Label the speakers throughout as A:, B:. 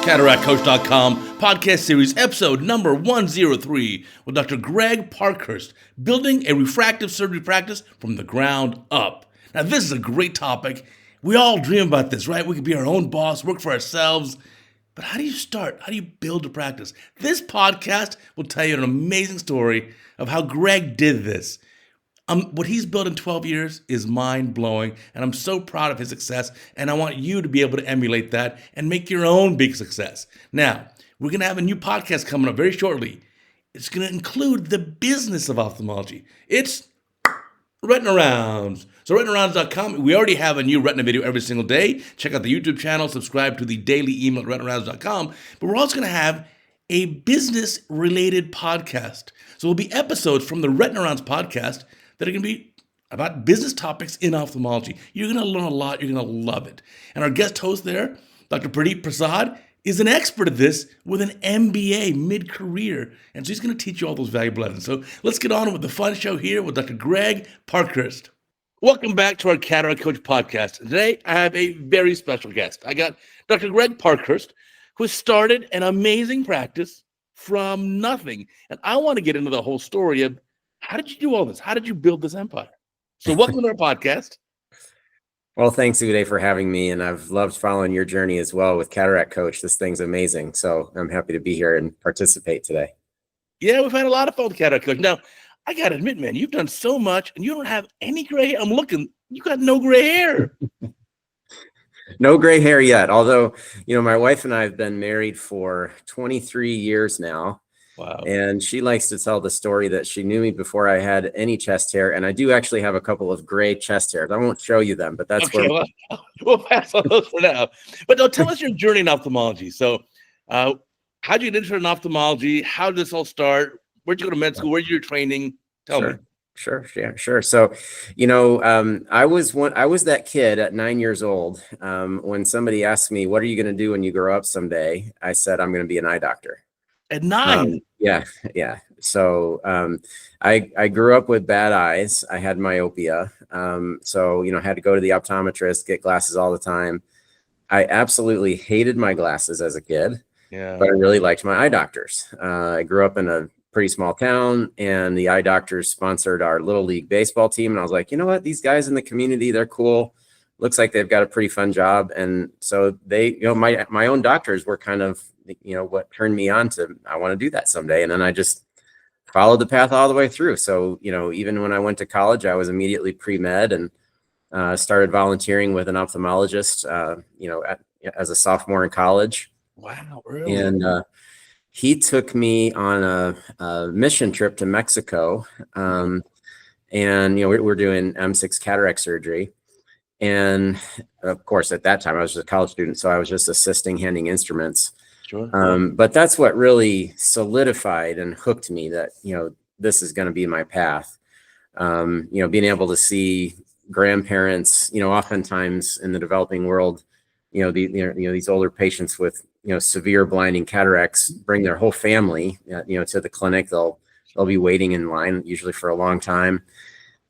A: CataractCoach.com podcast series episode number 103 with Dr. Greg Parkhurst, building a refractive surgery practice from the ground up. Now, this is a great topic. We all dream about this, right? We could be our own boss, work for ourselves. But how do you start? How do you build a practice? This podcast will tell you an amazing story of how Greg did this. What he's built in 12 years is mind-blowing, and I'm so proud of his success, and I want you to be able to emulate that and make your own big success. Now, we're going to have a new podcast coming up very shortly. It's going to include the business of ophthalmology. It's Retina Rounds. So retinarounds.com, we already have a new retina video every single day. Check out the YouTube channel, subscribe to the daily email at retinarounds.com. But we're also going to have a business-related podcast. So it'll be episodes from the Retina Rounds podcast that are going to be about business topics in ophthalmology. You're going to learn a lot. You're going to love it. And our guest host there, Dr. Pradeep Prasad, is an expert at this with an MBA mid-career. And so he's going to teach you all those valuable lessons. So let's get on with the fun show here with Dr. Greg Parkhurst. Welcome back to our Cataract Coach podcast. Today, I have a very special guest. I got Dr. Greg Parkhurst, who started an amazing practice from nothing. And I want to get into the whole story of how did you do all this? How did you build this empire? So welcome to our podcast.
B: Well, thanks, Uday, for having me. And I've loved following your journey as well with Cataract Coach. This thing's amazing. So I'm happy to be here and participate today.
A: Yeah, we've had a lot of fun with Cataract Coach. Now, I got to admit, man, you've done so much and you don't have any gray hair. I'm looking, you got no gray hair.
B: No gray hair yet. Although, my wife and I have been married for 23 years now.
A: Wow.
B: And she likes to tell the story that she knew me before I had any chest hair. And I do actually have a couple of gray chest hairs. I won't show you them, but that's
A: okay,
B: where
A: we'll pass on those for now. But no, tell us your journey in ophthalmology. So how did you get interested in ophthalmology? How did this all start? Where'd you go to med school? Where'd you do your training? Tell me.
B: Sure. So, I was that kid at 9 years old. When somebody asked me, what are you going to do when you grow up someday? I said, I'm going to be an eye doctor.
A: At 9?
B: Yeah. So I grew up with bad eyes. I had myopia. So, had to go to the optometrist, get glasses all the time. I absolutely hated my glasses as a kid, but I really liked my eye doctors. I grew up in a pretty small town, and the eye doctors sponsored our little league baseball team. And I was like, you know what? These guys in the community, they're cool. Looks like they've got a pretty fun job. And so they, my own doctors were kind of, what turned me on to, I want to do that someday. And then I just followed the path all the way through. So, even when I went to college, I was immediately pre-med and started volunteering with an ophthalmologist, as a sophomore in college.
A: Wow, really?
B: And he took me on a mission trip to Mexico. And, we're doing M6 cataract surgery. And of course, at that time, I was just a college student, so I was just assisting, handing instruments.
A: Sure.
B: But that's what really solidified and hooked me that, this is going to be my path. Being able to see grandparents, oftentimes in the developing world, these older patients with, severe blinding cataracts bring their whole family, to the clinic. They'll be waiting in line usually for a long time.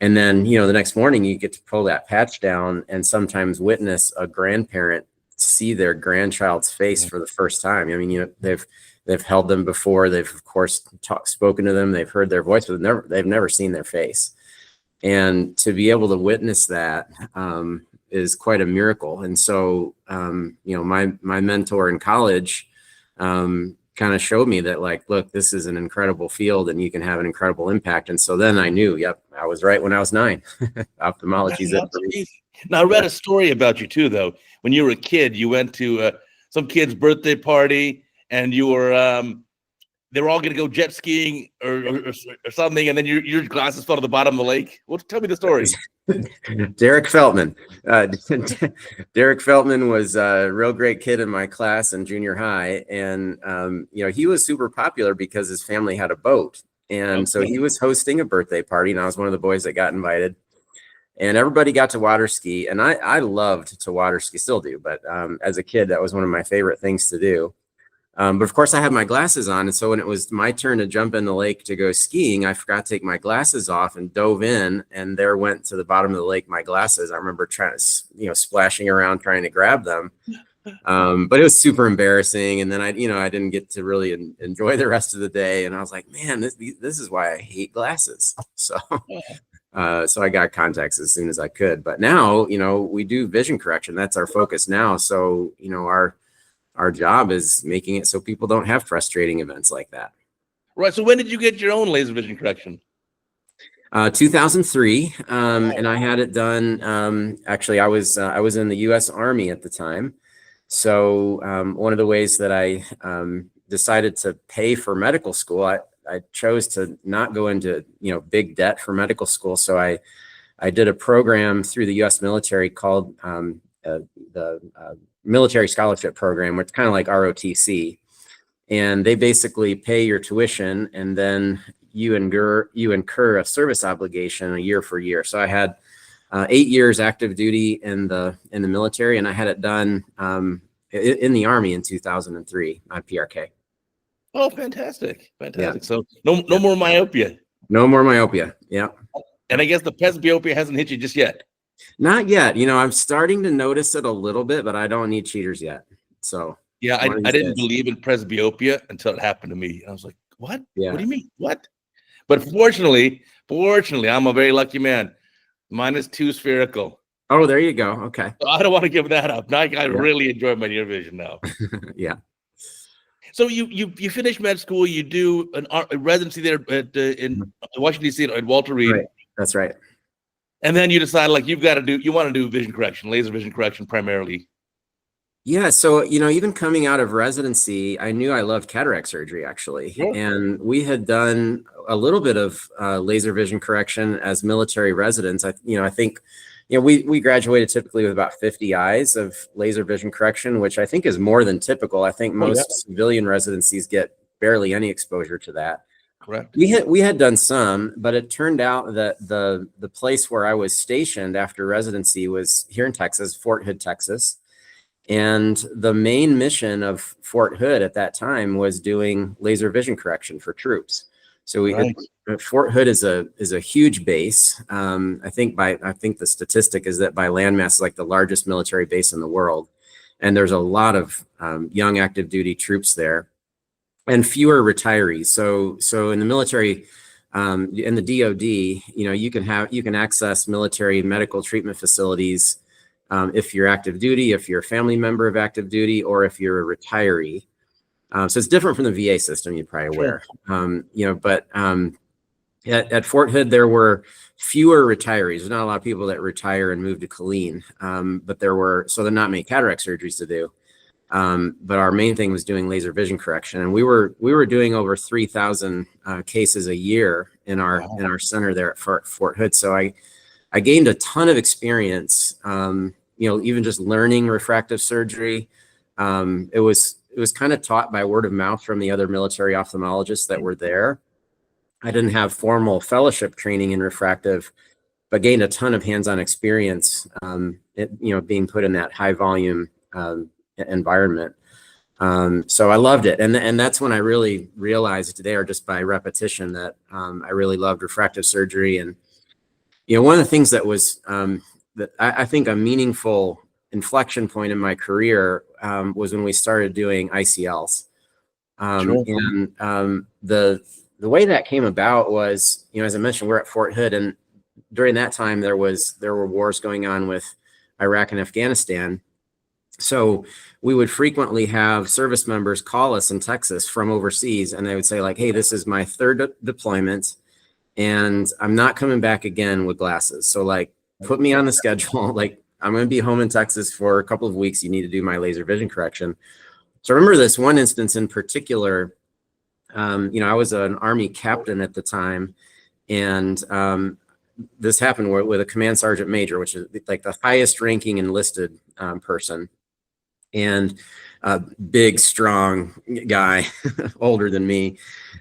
B: And then, the next morning you get to pull that patch down and sometimes witness a grandparent see their grandchild's face for the first time. I mean, they've held them before. They've of course spoken to them. They've heard their voice, but they've never seen their face. And to be able to witness that is quite a miracle. And so, my mentor in college kind of showed me that, like, look, this is an incredible field and you can have an incredible impact. And so then I knew, I was right when I was 9. Ophthalmology's it for me.
A: Now, I read a story about you too, though. When you were a kid, you went to some kid's birthday party and you were, they were all going to go jet skiing or something. And then your glasses fell to the bottom of the lake. Well, tell me the story.
B: Derek Feltman. Derek Feltman was a real great kid in my class in junior high. And, he was super popular because his family had a boat. And so he was hosting a birthday party, and I was one of the boys that got invited. And everybody got to water ski. And I loved to water ski, still do. But as a kid, that was one of my favorite things to do. But of course, I had my glasses on. And so when it was my turn to jump in the lake to go skiing, I forgot to take my glasses off and dove in. And there went to the bottom of the lake my glasses. I remember trying to, splashing around trying to grab them. But it was super embarrassing. And then I didn't get to really enjoy the rest of the day. And I was like, man, this is why I hate glasses. So, so I got contacts as soon as I could. But now, we do vision correction. That's our focus now. So, our job is making it so people don't have frustrating events like that.
A: Right. So when did you get your own laser vision correction?
B: 2003, and I had it done. Actually, I was in the U.S. Army at the time. So one of the ways that I decided to pay for medical school, I chose to not go into big debt for medical school. So I did a program through the U.S. military called the Military Scholarship Program, which is kind of like ROTC, and they basically pay your tuition, and then you incur a service obligation a year for year. So I had 8 years active duty in the military, and I had it done in the Army in 2003 on PRK.
A: Oh, fantastic.
B: Yeah.
A: So no more myopia.
B: No more myopia. Yeah.
A: And I guess the presbyopia hasn't hit you just yet.
B: Not yet. I'm starting to notice it a little bit, but I don't need cheaters yet. So
A: yeah, I didn't believe in presbyopia until it happened to me. I was like, what?
B: Yeah.
A: What do you mean? What? But fortunately, I'm a very lucky man. Mine is 2 spherical.
B: Oh, there you go. Okay.
A: So I don't want to give that up. Now I really enjoy my near vision now.
B: Yeah.
A: So you finish med school, you do a residency there in Washington, D.C. at Walter Reed.
B: Right. That's right.
A: And then you decide you want to do vision correction, laser vision correction primarily.
B: Yeah. So, even coming out of residency, I knew I loved cataract surgery, actually.
A: Sure.
B: And we had done a little bit of laser vision correction as military residents. I think, we graduated typically with about 50 eyes of laser vision correction, which I think is more than typical. I think most civilian residencies get barely any exposure to that.
A: Correct.
B: We had done some, but it turned out that the place where I was stationed after residency was here in Texas, Fort Hood, Texas. And the main mission of Fort Hood at that time was doing laser vision correction for troops. So Fort Hood is a huge base. I think the statistic is that by landmass is like the largest military base in the world, and there's a lot of young active duty troops there, and fewer retirees. So in the military, in the DoD, you can access military medical treatment facilities. If you're active duty, if you're a family member of active duty, or if you're a retiree. So it's different from the VA system, you're probably aware. But at Fort Hood, there were fewer retirees. There's not a lot of people that retire and move to Killeen, but there are not many cataract surgeries to do. But our main thing was doing laser vision correction, and we were doing over 3,000 cases a year in our center there at Fort Hood. So I gained a ton of experience, even just learning refractive surgery. It was kind of taught by word of mouth from the other military ophthalmologists that were there. I didn't have formal fellowship training in refractive, but gained a ton of hands-on experience, being put in that high volume environment. So I loved it. And that's when I really realized there, just by repetition, that I really loved refractive surgery. And one of the things that was that I think a meaningful inflection point in my career was when we started doing ICLs. And the way that came about was, as I mentioned, we're at Fort Hood, and during that time there were wars going on with Iraq and Afghanistan. So we would frequently have service members call us in Texas from overseas, and they would say hey, this is my 3rd deployment, and I'm not coming back again with glasses. So put me on the schedule. I'm going to be home in Texas for a couple of weeks. You need to do my laser vision correction. So I remember this one instance in particular. I was an Army captain at the time, and this happened with a command sergeant major, which is the highest ranking enlisted person, and a big, strong guy, older than me.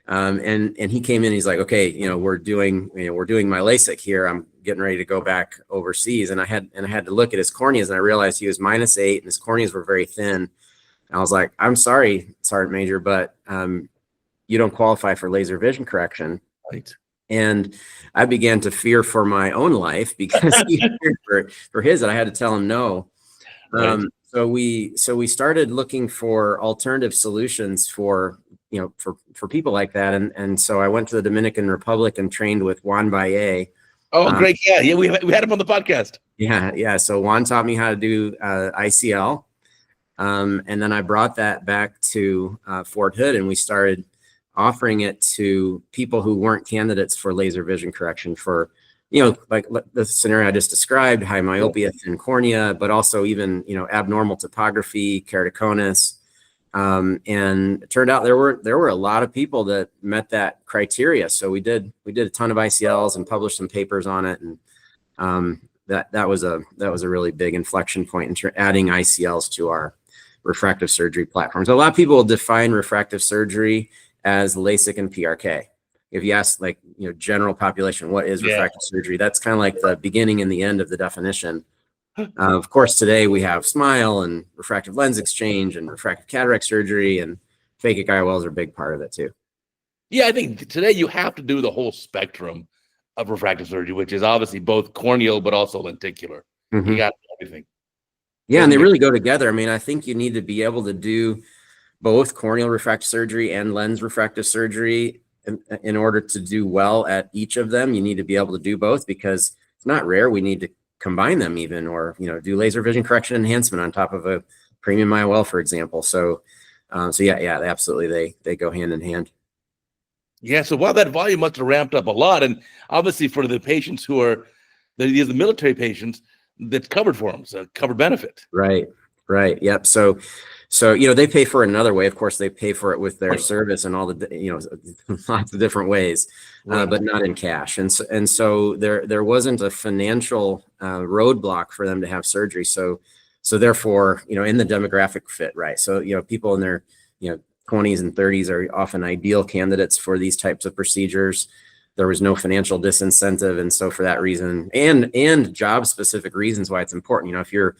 B: And he came in, he's like, okay, we're doing my LASIK here. I'm getting ready to go back overseas. And I had to look at his corneas, and I realized he was -8 and his corneas were very thin. And I was like, I'm sorry, Sergeant Major, but you don't qualify for laser vision correction.
A: Right.
B: And I began to fear for my own life, because he feared for his, and I had to tell him no.
A: Right.
B: So we started looking for alternative solutions for, for people like that. And so I went to the Dominican Republic and trained with Juan Valle.
A: Oh, great. Yeah. We had him on the podcast.
B: Yeah. So Juan taught me how to do ICL. And then I brought that back to Fort Hood, and we started offering it to people who weren't candidates for laser vision correction for, like the scenario I just described, high myopia, thin cornea, but also even, abnormal topography, keratoconus. And it turned out there were a lot of people that met that criteria. So we did a ton of ICLs and published some papers on it. And that was a really big inflection point in adding ICLs to our refractive surgery platform. So a lot of people define refractive surgery as LASIK and PRK. If you ask, like, general population, what is refractive surgery? That's kind of like the beginning and the end of the definition. Of course, today we have SMILE and refractive lens exchange and refractive cataract surgery, and phakic IOLs are a big part of it too.
A: Yeah, I think today you have to do the whole spectrum of refractive surgery, which is obviously both corneal but also lenticular.
B: Mm-hmm.
A: You got everything.
B: Yeah, and they really go together. I mean, I think you need to be able to do both corneal refractive surgery and lens refractive surgery in order to do well at each of them. You need to be able to do both, because it's not rare we need to combine them even, or, do laser vision correction enhancement on top of a premium IOL, for example. So yeah, absolutely. They go hand in hand.
A: Yeah. So while that volume must have ramped up a lot, and obviously for the patients who are the military patients, that's covered for them. So covered benefit.
B: Right. Yep. So they pay for it another way. Of course, they pay for it with their service and all the, lots of different ways, but not in cash. And so there wasn't a financial roadblock for them to have surgery. So therefore, in the demographic fit, right. So, people in their, 20s and 30s are often ideal candidates for these types of procedures. There was no financial disincentive. And so for that reason, and job specific reasons why it's important, if you're,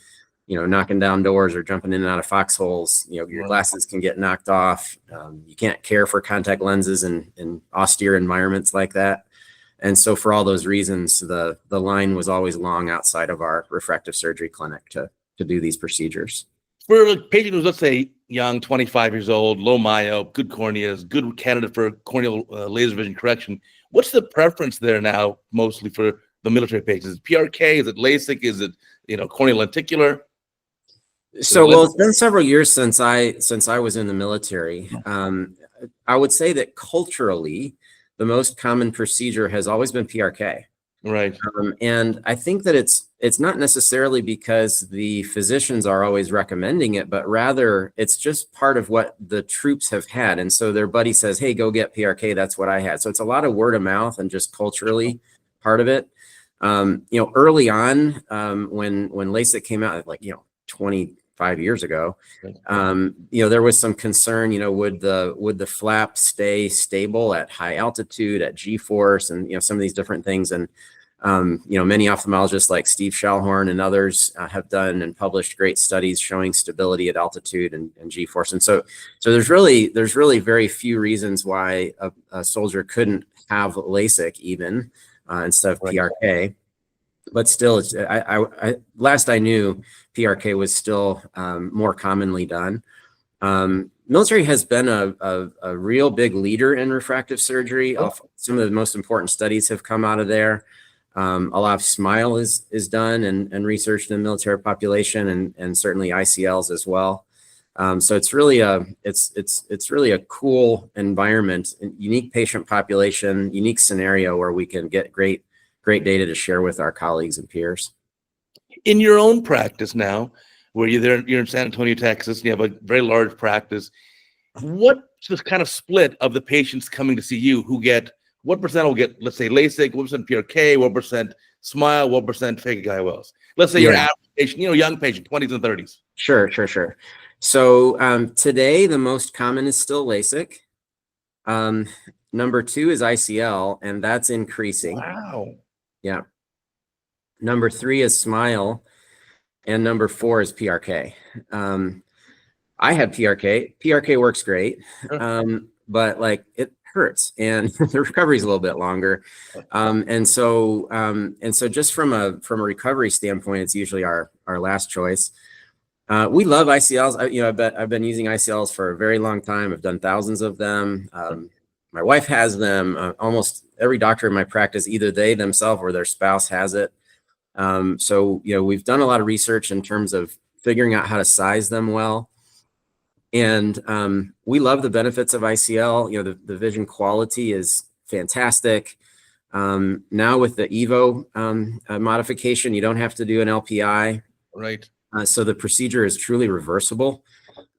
B: knocking down doors or jumping in and out of foxholes, your glasses can get knocked off. You can't care for contact lenses in austere environments like that. And so for all those reasons, the line was always long outside of our refractive surgery clinic to do these procedures.
A: For a patient who's, let's say, young, 25 years old, low myope, good corneas, good candidate for corneal laser vision correction, what's the preference there now mostly for the military patients? Is it PRK? Is it LASIK? Is it, corneal lenticular?
B: So, well, it's been several years since I was in the military. I would say that culturally, the most common procedure has always been PRK.
A: Right.
B: And I think that it's not necessarily because the physicians are always recommending it, but rather it's just part of what the troops have had. And so their buddy says, hey, go get PRK. That's what I had. So it's a lot of word of mouth and just culturally part of it. Early on, when LASIK came out, like, 25 years ago, there was some concern, would the flap stay stable at high altitude, at G-force, and, some of these different things. And, many ophthalmologists like Steve Schallhorn and others have done and published great studies showing stability at altitude and G-force. And so there's really very few reasons why a soldier couldn't have LASIK even instead of PRK. But still, last I knew, PRK was still more commonly done. Military has been a real big leader in refractive surgery. Some of the most important studies have come out of there. A lot of SMILE is done and researched in the military population, and certainly ICLs as well. So it's really a cool environment, unique patient population, unique scenario where we can get great data to share with our colleagues and peers.
A: In your own practice now, where you're in San Antonio, Texas, you have a very large practice, what's the kind of split of the patients coming to see you who get, what percent will get, let's say, LASIK, what percent PRK, what percent SMILE, what percent phakic IOLs? Let's say your average patient, young patient, 20s and 30s.
B: Sure. So today, the most common is still LASIK. Number 2 is ICL, and that's increasing.
A: Wow.
B: Yeah. Number 3 is SMILE, and number 4 is PRK. I had PRK. PRK works great, but like it hurts, and the recovery is a little bit longer. And so just from a recovery standpoint, it's usually our last choice. We love ICLs. I've been using ICLs for a very long time. I've done thousands of them. My wife has them. Almost every doctor in my practice, either they themselves or their spouse has it. So we've done a lot of research in terms of figuring out how to size them well. And we love the benefits of ICL. The vision quality is fantastic. Now with the Evo modification, you don't have to do an LPI.
A: Right.
B: So the procedure is truly reversible,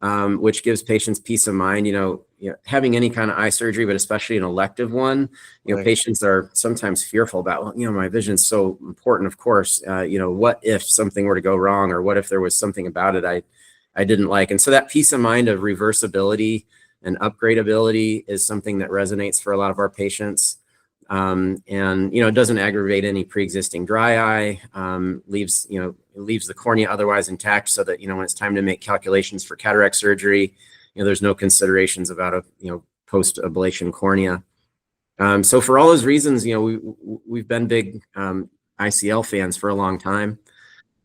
B: which gives patients peace of mind. Having any kind of eye surgery, but especially an elective one,
A: Right.
B: patients are sometimes fearful about, my vision's so important, of course. What if something were to go wrong, or what if there was something about it I didn't like? And so that peace of mind of reversibility and upgradability is something that resonates for a lot of our patients. And it doesn't aggravate any pre-existing dry eye, leaves the cornea otherwise intact, so that when it's time to make calculations for cataract surgery, there's no considerations about a post-ablation cornea. So for all those reasons, we've been big ICL fans for a long time.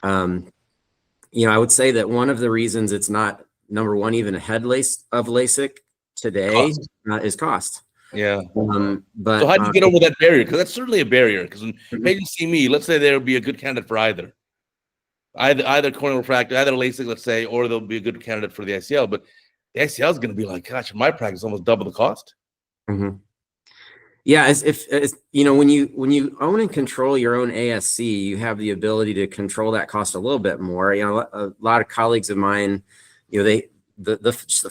B: I would say that one of the reasons it's not number one even ahead of LASIK today is cost.
A: Yeah.
B: But
A: so how do you get over that barrier? Because that's certainly a barrier. Because when patients see me, let's say there would be a good candidate for either corneal refractive, either LASIK, let's say, or they'll be a good candidate for the ICL. But the ICL is going to be like, gosh, in my practice, almost double the cost.
B: Mm-hmm. Yeah, as when you own and control your own ASC, you have the ability to control that cost a little bit more. A lot of colleagues of mine, the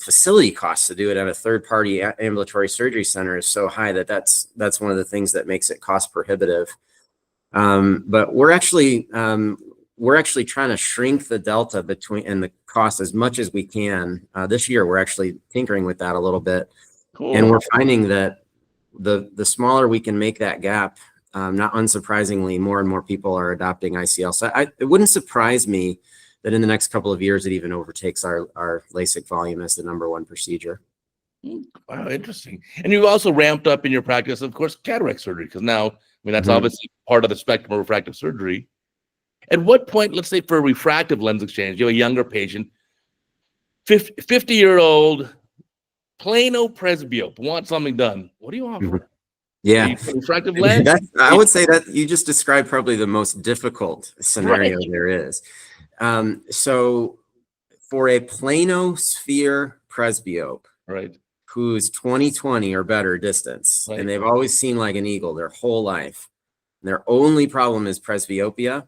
B: facility costs to do it at a third-party ambulatory surgery center is so high that's one of the things that makes it cost prohibitive. But we're actually trying to shrink the delta between and the cost as much as we can. This year, we're actually tinkering with that a little bit. Cool. And we're finding that the smaller we can make that gap, not unsurprisingly, more and more people are adopting ICL. So it wouldn't surprise me that in the next couple of years, it even overtakes our LASIK volume as the number one procedure.
A: Wow, interesting. And you've also ramped up in your practice, of course, cataract surgery, because now, that's obviously part of the spectrum of refractive surgery. At what point, let's say for a refractive lens exchange, you have a younger patient, 50-year-old, plano presbyope, want something done. What do you offer?
B: Yeah,
A: refractive lens.
B: I would say that you just described probably the most difficult scenario there is. So for a plano sphere presbyope,
A: right,
B: who's 20/20 or better distance, and they've always seen like an eagle their whole life, and their only problem is presbyopia,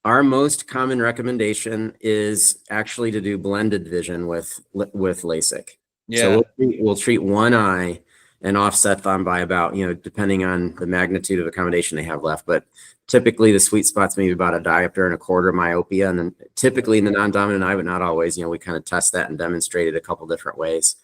B: our most common recommendation is actually to do blended vision with LASIK. Yeah. So we'll treat one eye and offset them by about, depending on the magnitude of accommodation they have left. But typically the sweet spot's maybe about a diopter and a quarter myopia. And then typically in the non-dominant eye, but not always, we kind of test that and demonstrate it a couple different ways.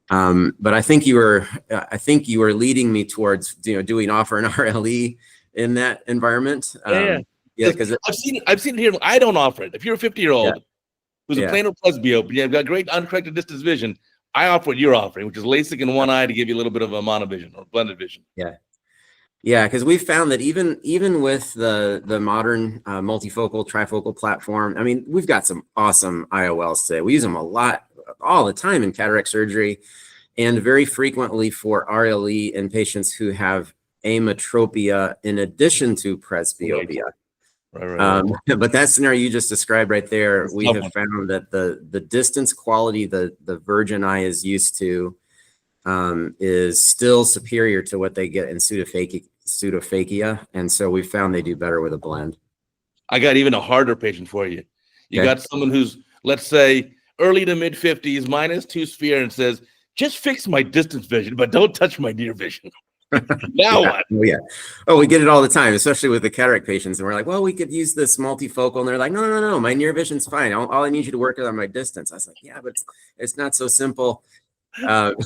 B: But I think you were leading me towards, doing offer an RLE in that environment. Yeah, because
A: I've seen it here. I don't offer it. If you're a 50-year-old who's a plano presbyope, and you've got great uncorrected distance vision, I offer what you're offering, which is LASIK in one eye to give you a little bit of a monovision or blended vision.
B: Yeah, because we've found that even with the modern multifocal, trifocal platform, we've got some awesome IOLs today. We use them a lot, all the time in cataract surgery, and very frequently for RLE in patients who have ametropia in addition to presbyopia. Right. But that scenario you just described right there, we have found that the distance quality the virgin eye is used to is still superior to what they get in pseudophakia, and so we found they do better with a blend.
A: I got even a harder patient for you. You got someone who's, let's say, early to mid 50s, -2 sphere, and says, just fix my distance vision, but don't touch my near vision. Now what?
B: Oh, we get it all the time, especially with the cataract patients. And we're like, well, we could use this multifocal. And they're like, no, my near vision's fine. All I need you to work on my distance. I was like, yeah, but it's not so simple. So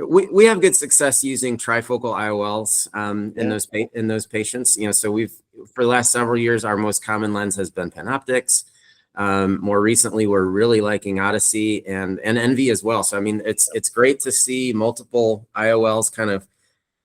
B: we have good success using trifocal IOLs in those patients. So we've, for the last several years, our most common lens has been Panoptix. More recently, we're really liking Odyssey and Envy as well. So it's great to see multiple IOLs kind of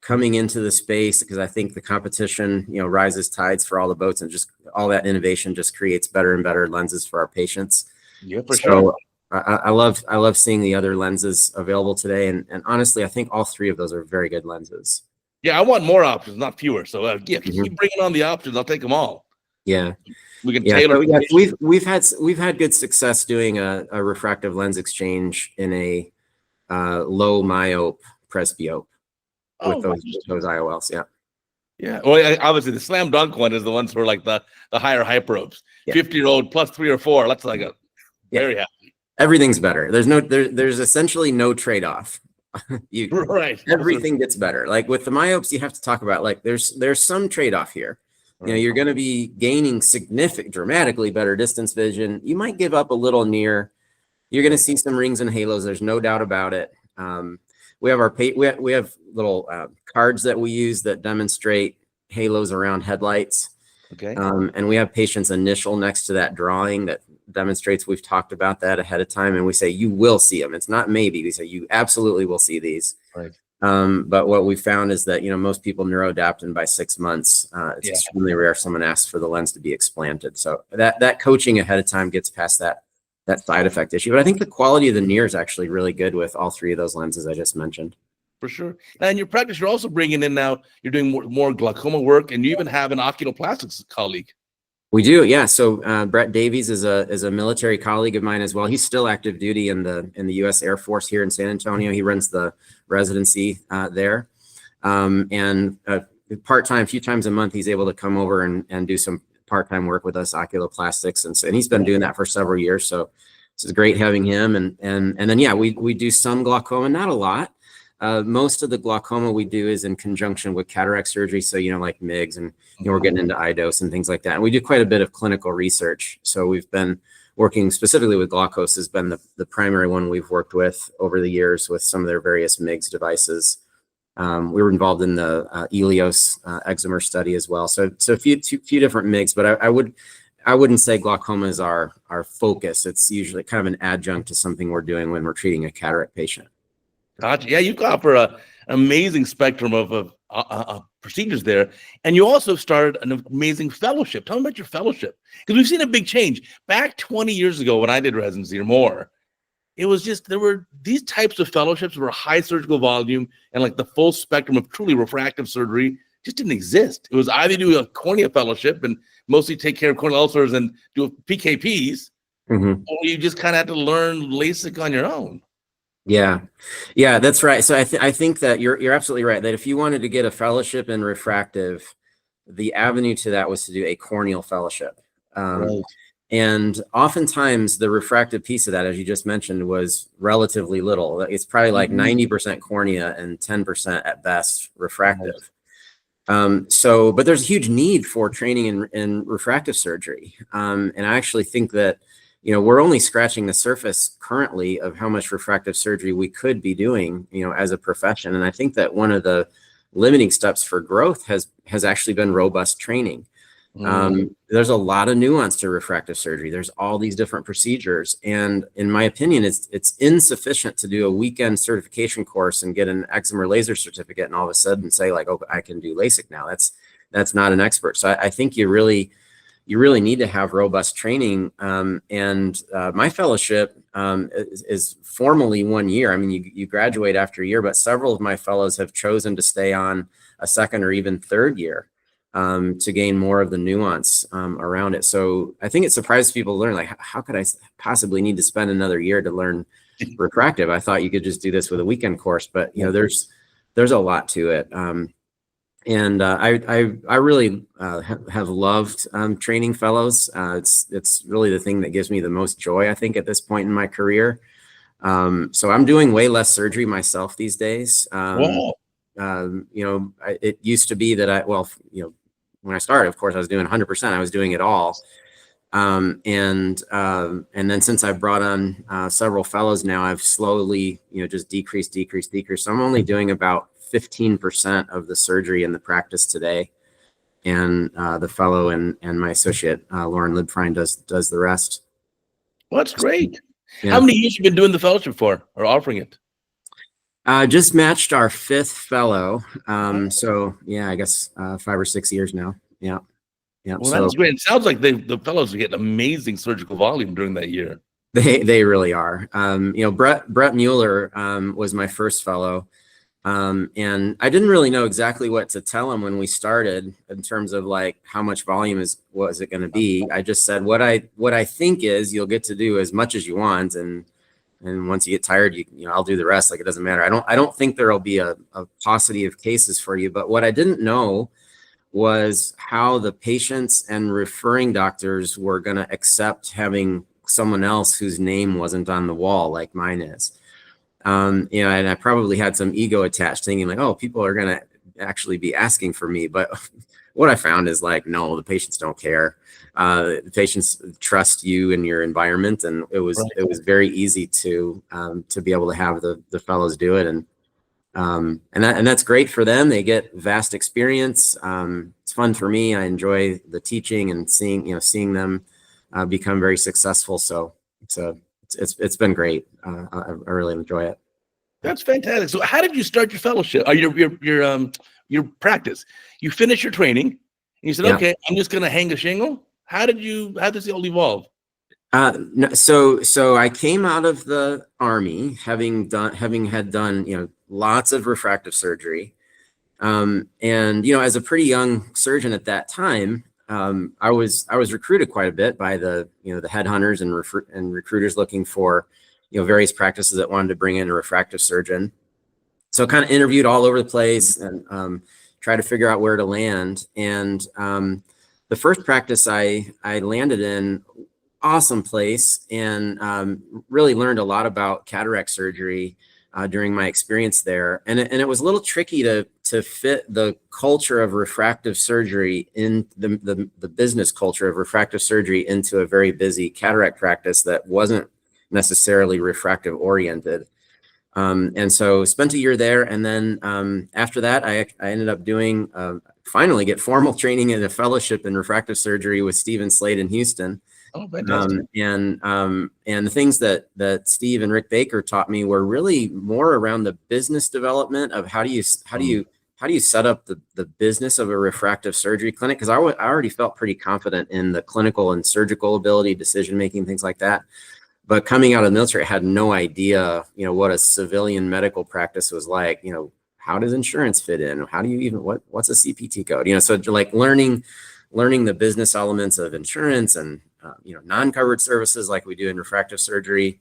B: coming into the space, because I think the competition, rises tides for all the boats, and just all that innovation just creates better and better lenses for our patients.
A: Yeah, for sure.
B: I love seeing the other lenses available today. And honestly, I think all three of those are very good lenses.
A: Yeah, I want more options, not fewer. So keep bringing on the options. I'll take them all.
B: Yeah.
A: We can tailor.
B: We've had good success doing a refractive lens exchange in a low myope presbyope with those IOLs. Yeah.
A: Yeah. Well, obviously the slam dunk one is the ones for like the higher hyperopes. 50-year-old plus 3 or 4. That's like very happy.
B: Everything's better. There's essentially no trade-off.
A: Right.
B: Everything gets better. Like with the myopes, you have to talk about, like, there's some trade-off here. Right. You're going to be gaining dramatically better distance vision. You might give up a little near. You're going to see some rings and halos. There's no doubt about it. We have we have little cards that we use that demonstrate halos around headlights.
A: Okay.
B: And we have patients initial next to that drawing that demonstrates we've talked about that ahead of time, and we say you will see them. It's not maybe. We say you absolutely will see these.
A: Right.
B: But what we found is that most people neuroadapt, and by 6 months, it's extremely rare someone asks for the lens to be explanted. So that coaching ahead of time gets past that side effect issue. But I think the quality of the near is actually really good with all three of those lenses I just mentioned.
A: For sure. Now in your practice, you're also bringing in now. You're doing more glaucoma work, and you even have an oculoplastics colleague.
B: We do, yeah. So Brett Davies is a military colleague of mine as well. He's still active duty in the U.S. Air Force here in San Antonio. He runs the residency there, and part-time, a few times a month, he's able to come over and do some part-time work with us, oculoplastics, and he's been doing that for several years. So it's great having him. And then we do some glaucoma, not a lot. Most of the glaucoma we do is in conjunction with cataract surgery. So, like MIGS, and we're getting into iDose and things like that. And we do quite a bit of clinical research. So we've been working specifically with Glaukos, has been the primary one we've worked with over the years with some of their various MIGS devices. We were involved in the Elios excimer study as well. So a few different MIGS, but I wouldn't say glaucoma is our focus. It's usually kind of an adjunct to something we're doing when we're treating a cataract patient.
A: Gotcha. Yeah, you've got for an amazing spectrum of procedures there. And you also started an amazing fellowship. Tell me about your fellowship, because we've seen a big change. Back 20 years ago when I did residency or more, it was just, there were these types of fellowships were high surgical volume, and like the full spectrum of truly refractive surgery just didn't exist. It was either do a cornea fellowship and mostly take care of corneal ulcers and do PKPs, or you just kind of had to learn LASIK on your own.
B: Yeah, that's right. So I think that you're absolutely right, that if you wanted to get a fellowship in refractive, the avenue to that was to do a corneal fellowship. Right. And oftentimes the refractive piece of that, as you just mentioned, was relatively little. It's probably like 90% cornea and 10% at best refractive. But there's a huge need for training in refractive surgery. And I actually think that we're only scratching the surface currently of how much refractive surgery we could be doing, as a profession. And I think that one of the limiting steps for growth has actually been robust training. There's a lot of nuance to refractive surgery. There's all these different procedures. And in my opinion, it's insufficient to do a weekend certification course and get an excimer laser certificate and all of a sudden say like, oh, I can do LASIK now. That's not an expert. So I think you really need to have robust training. And my fellowship is formally 1 year. I mean, you graduate after a year, but several of my fellows have chosen to stay on a second or even third year to gain more of the nuance around it. So I think it surprises people to learn, like, how could I possibly need to spend another year to learn refractive? I thought you could just do this with a weekend course, but there's a lot to it. And I really have loved training fellows. It's really the thing that gives me the most joy, I think, at this point in my career. So I'm doing way less surgery myself these days. It used to be that when I started, of course, I was doing 100%. I was doing it all. And then since I've brought on several fellows now, I've slowly, just decreased. So I'm only doing about 15% of the surgery in the practice today. And the fellow and my associate, Lauren Libfrein, does the rest.
A: Well, that's great. Yeah. How many years have you been doing the fellowship for, or offering it?
B: Just matched our 5th fellow. So yeah, I guess 5 or 6 years now. Yeah. Yeah.
A: Well,
B: So
A: that's great. It sounds like the fellows are getting amazing surgical volume during that year.
B: they really are. Brett Mueller was my first fellow. And I didn't really know exactly what to tell him when we started in terms of like how much volume was it going to be. I just said what I think is you'll get to do as much as you want, and once you get tired, I'll do the rest. Like, it doesn't matter. I don't think there'll be a paucity of cases for you. But what I didn't know was how the patients and referring doctors were going to accept having someone else whose name wasn't on the wall like mine is. And I probably had some ego attached, thinking like, oh, people are going to actually be asking for me. But what I found is like, no, the patients don't care. The patients trust you and your environment, and it was very easy to be able to have the fellows do it, and that's great for them. They get vast experience. It's fun for me. I enjoy the teaching and seeing them become very successful. So it's been great. I really enjoy it.
A: That's fantastic. So how did you start your fellowship? Your practice? You finished your training and you said, okay, I'm just gonna hang a shingle. How did this all evolve?
B: So I came out of the Army having had done lots of refractive surgery. And as a pretty young surgeon at that time, I was recruited quite a bit by the headhunters and recruiters looking for various practices that wanted to bring in a refractive surgeon. So kind of interviewed all over the place and tried to figure out where to land. And the first practice I landed in, awesome place, and really learned a lot about cataract surgery during my experience there. And it was a little tricky to fit the culture of refractive surgery in the business culture of refractive surgery into a very busy cataract practice that wasn't necessarily refractive oriented. And so spent a year there. And then after that, I ended up doing finally get formal training in a fellowship in refractive surgery with Stephen Slade in Houston.
A: Oh, fantastic.
B: And the things that Steve and Rick Baker taught me were really more around the business development of how do you set up the business of a refractive surgery clinic? Because I already felt pretty confident in the clinical and surgical ability, decision making, things like that. But coming out of the military, I had no idea, what a civilian medical practice was like. How does insurance fit in? How do you even what's a CPT code? So like learning the business elements of insurance and non-covered services like we do in refractive surgery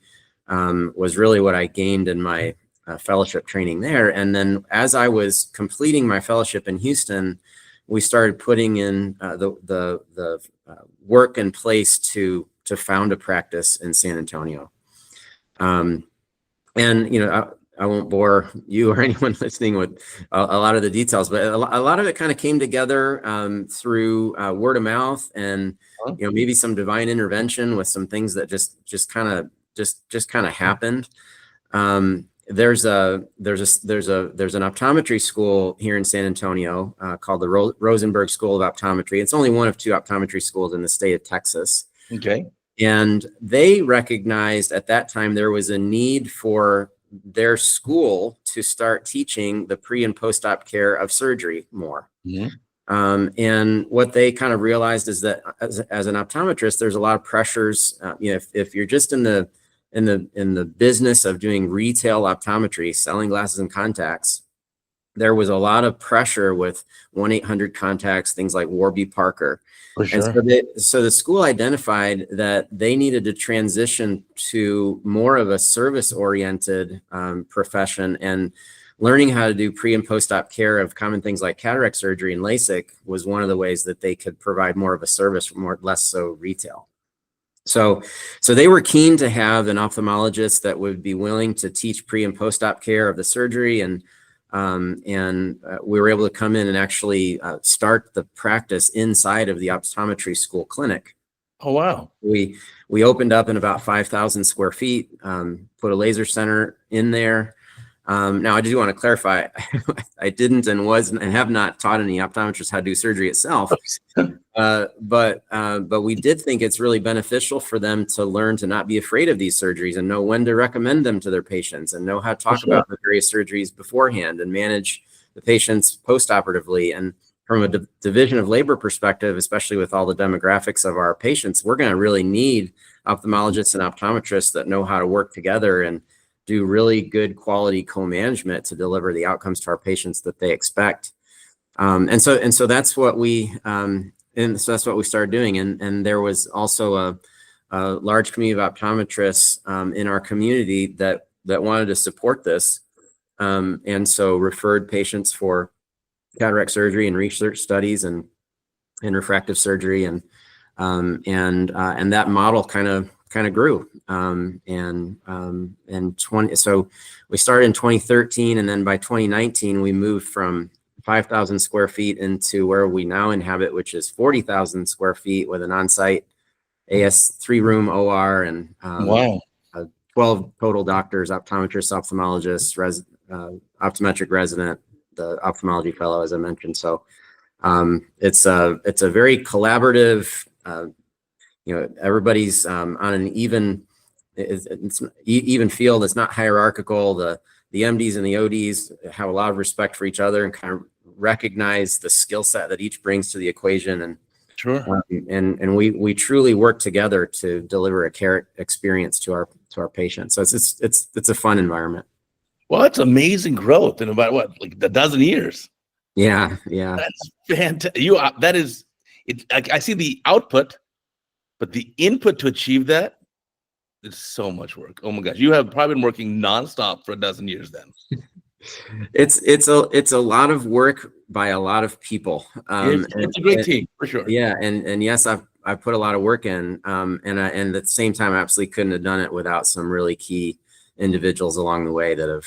B: was really what I gained in my fellowship training there. And then as I was completing my fellowship in Houston, we started putting in the work in place to found a practice in San Antonio. I won't bore you or anyone listening with a lot of the details, but a lot of it kind of came together through word of mouth and maybe some divine intervention with some things that just kind of happened. There's an optometry school here in San Antonio called the Rosenberg School of Optometry. It's only one of 2 optometry schools in the state of Texas.
A: Okay.
B: And they recognized at that time there was a need for their school to start teaching the pre and post-op care of surgery more. Mm-hmm. And what they kind of realized is that as an optometrist, there's a lot of pressures. If you're just in the business of doing retail optometry, selling glasses and contacts, there was a lot of pressure with 1-800 contacts, things like Warby Parker.
A: For sure.
B: And so the school identified that they needed to transition to more of a service-oriented profession, and learning how to do pre and post-op care of common things like cataract surgery and LASIK was one of the ways that they could provide more of a service, less so retail. So they were keen to have an ophthalmologist that would be willing to teach pre and post-op care of the surgery, and we were able to come in and actually start the practice inside of the optometry school clinic.
A: Oh, wow.
B: We opened up in about 5,000 square feet, put a laser center in there, Now, I do want to clarify, I didn't and have not taught any optometrists how to do surgery itself. But we did think it's really beneficial for them to learn to not be afraid of these surgeries and know when to recommend them to their patients and know how to talk about the various surgeries beforehand and manage the patients postoperatively. And from a division of labor perspective, especially with all the demographics of our patients, we're going to really need ophthalmologists and optometrists that know how to work together and do really good quality co-management to deliver the outcomes to our patients that they expect. And so that's what we that's what we started doing. And there was also a large community of optometrists in our community that wanted to support this, and so referred patients for cataract surgery and research studies and refractive surgery, and that model kind of grew. So we started in 2013, and then by 2019 we moved from 5,000 square feet into where we now inhabit, which is 40,000 square feet with an on-site AS 3-room OR and 12 total doctors, optometrists, ophthalmologists, optometric resident, the ophthalmology fellow, as I mentioned. So it's a very collaborative, everybody's on an even field. It's not hierarchical. The MDs and the ODs have a lot of respect for each other and kind of recognize the skill set that each brings to the equation. And and we truly work together to deliver a care experience to our patients. So it's a fun environment.
A: Well, it's amazing growth in about like a dozen years.
B: Yeah.
A: That's fantastic. That is it. I see the output, but the input to achieve that is so much work. Oh my gosh, you have probably been working nonstop for a dozen years then.
B: It's a lot of work by a lot of people.
A: It's a great team for sure.
B: Yeah, and yes, I've put a lot of work in, and at the same time, I absolutely couldn't have done it without some really key individuals along the way that have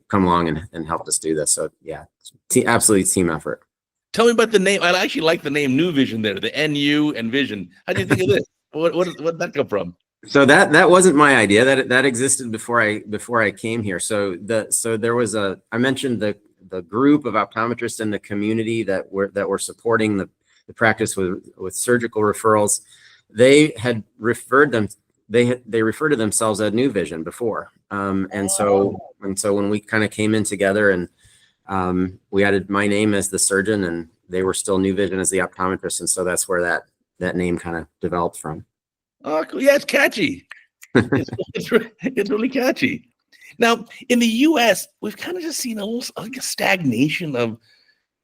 B: come along and helped us do this. So yeah, absolutely team effort.
A: Tell me about the name. I actually like the name New Vision there, the NU and Vision. How do you think of this? What did that come from?
B: So that wasn't my idea. That existed before I came here. So there was I mentioned the group of optometrists in the community that were supporting the practice with surgical referrals. They had referred them. They refer to themselves as New Vision before. And so when we kind of came in together and we added my name as the surgeon and they were still New Vision as the optometrist. And so that's where that name kind of developed from.
A: Oh, cool. Yeah, it's catchy. It's really catchy. Now, in the U.S., we've kind of just seen a stagnation of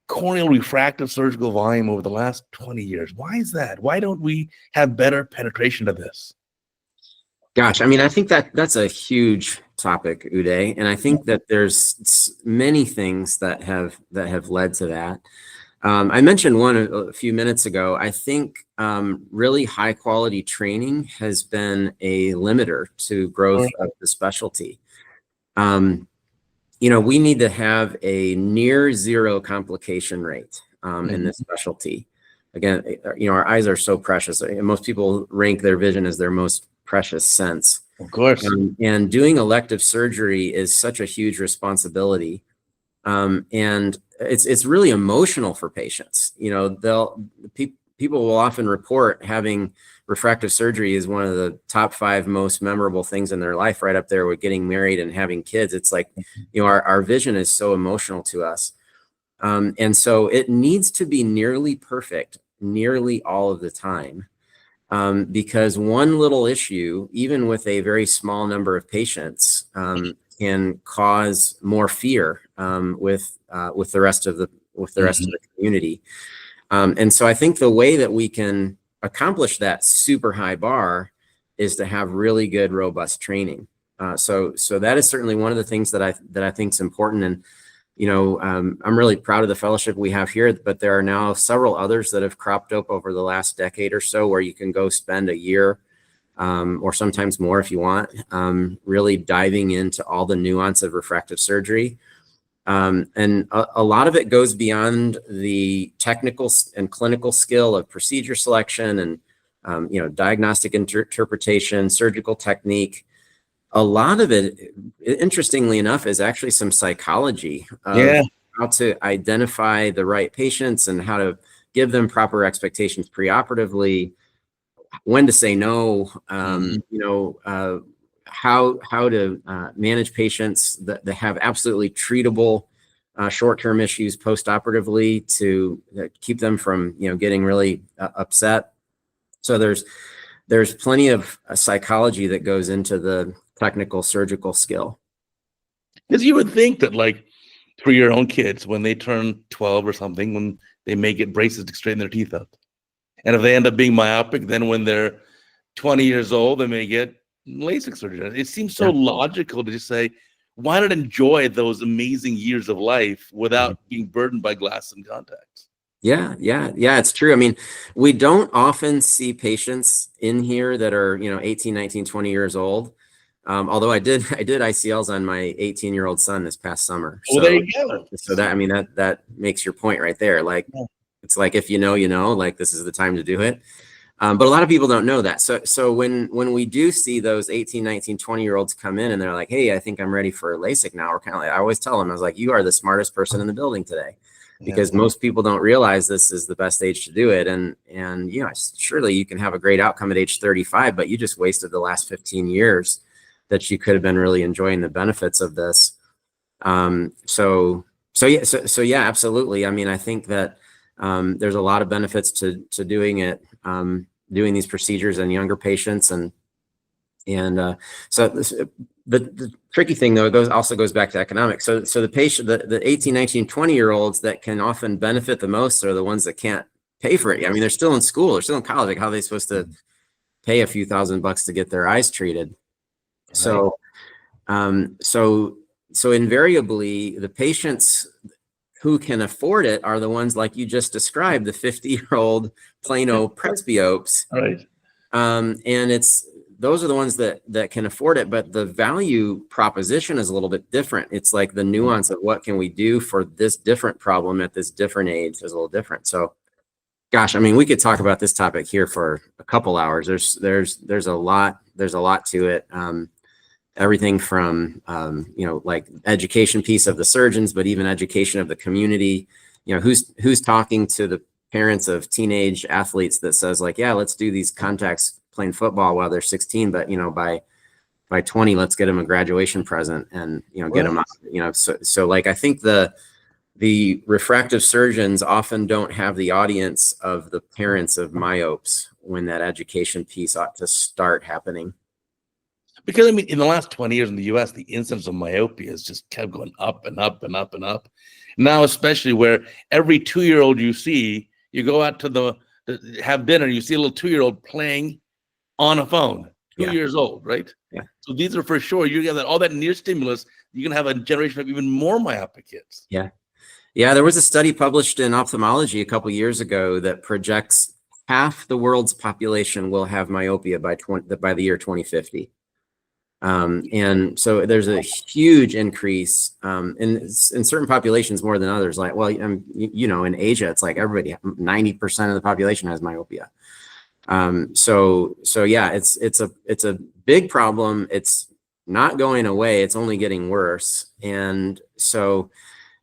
A: corneal refractive surgical volume over the last 20 years. Why is that? Why don't we have better penetration of this?
B: Gosh, I mean, I think that's a huge topic, Uday, and I think that there's many things that have led to that. I mentioned one a few minutes ago. I think really high quality training has been a limiter to growth of the specialty. We need to have a near zero complication rate in this specialty. Again, our eyes are so precious. Most people rank their vision as their most precious sense.
A: Of course.
B: And doing elective surgery is such a huge responsibility. And it's really emotional for patients. People will often report having refractive surgery is one of the top 5 most memorable things in their life, right up there with getting married and having kids. It's like, our vision is so emotional to us. And so it needs to be nearly perfect, nearly all of the time. Because one little issue, even with a very small number of patients, can cause more fear with the rest of the community. And so I think the way that we can accomplish that super high bar is to have really good, robust training. So that is certainly one of the things that I think is important. And I'm really proud of the fellowship we have here, but there are now several others that have cropped up over the last decade or so where you can go spend a year or sometimes more if you want, really diving into all the nuance of refractive surgery. And a lot of it goes beyond the technical and clinical skill of procedure selection and, diagnostic interpretation, surgical technique. a lot of it, interestingly enough, is actually some psychology of
A: Yeah.
B: how to identify the right patients and how to give them proper expectations preoperatively, when to say no,
A: Mhm.
B: how to manage patients that have absolutely treatable short-term issues post-operatively to keep them from getting really upset. So there's plenty of psychology that goes into the technical surgical skill.
A: Because you would think that, like, for your own kids, when they turn 12 or something, when they may get braces to straighten their teeth out. And if they end up being myopic, then when they're 20 years old, they may get LASIK surgery. It seems so
B: Yeah.
A: logical to just say, why not enjoy those amazing years of life without being burdened by glasses and contacts?
B: Yeah, it's true. I mean, we don't often see patients in here that are, 18, 19, 20 years old. Although I did ICLs on my 18-year-old son this past summer.
A: Well, there you go.
B: So that, I mean, that makes your point right there. Like,
A: Yeah.
B: it's like, if like, this is the time to do it. But a lot of people don't know that. So when we do see those 18, 19, 20-year-olds come in and they're like, hey, I think I'm ready for LASIK now, or kind of like, I always tell them, I was like, you are the smartest person in the building today, because most people don't realize this is the best age to do it. And surely you can have a great outcome at age 35, but you just wasted the last 15 years that you could have been really enjoying the benefits of this. So yeah, absolutely. I mean, I think that there's a lot of benefits to doing it, doing these procedures in younger patients, and so the tricky thing, though, also goes back to economics. So the patient, the 18, 19, 20-year-olds that can often benefit the most are the ones that can't pay for it. I mean, they're still in school, they're still in college. Like, how are they supposed to pay a few $1,000s to get their eyes treated?
A: Right.
B: So invariably, the patients who can afford it are the ones like you just described, the 50-year-old Plano presbyopes.
A: Right.
B: And those are the ones that can afford it, but the value proposition is a little bit different. It's like the nuance of what can we do for this different problem at this different age is a little different. So, gosh, I mean, we could talk about this topic here for a couple hours. There's a lot to it. Everything from like education piece of the surgeons, but even education of the community. Who's talking to the parents of teenage athletes that says, like, yeah, let's do these contacts playing football while they're 16, but by 20, let's get them a graduation present and get them so like, I think the refractive surgeons often don't have the audience of the parents of myopes when that education piece ought to start happening.
A: Because, I mean, in the last 20 years in the US, the incidence of myopia has just kept going up and up and up and up. Now, especially where every 2-year-old you see, you go out to have dinner, you see a little 2-year-old playing on a phone, 2 years old, right?
B: Yeah.
A: So these are for sure, you get all that near stimulus, you're going to have a generation of even more myopic kids.
B: Yeah, there was a study published in Ophthalmology a couple years ago that projects half the world's population will have myopia by the year 2050. And so there's a huge increase in certain populations more than others. Like, well, in Asia, it's like everybody, 90% of the population has myopia. So yeah, it's a big problem. It's not going away. It's only getting worse. And so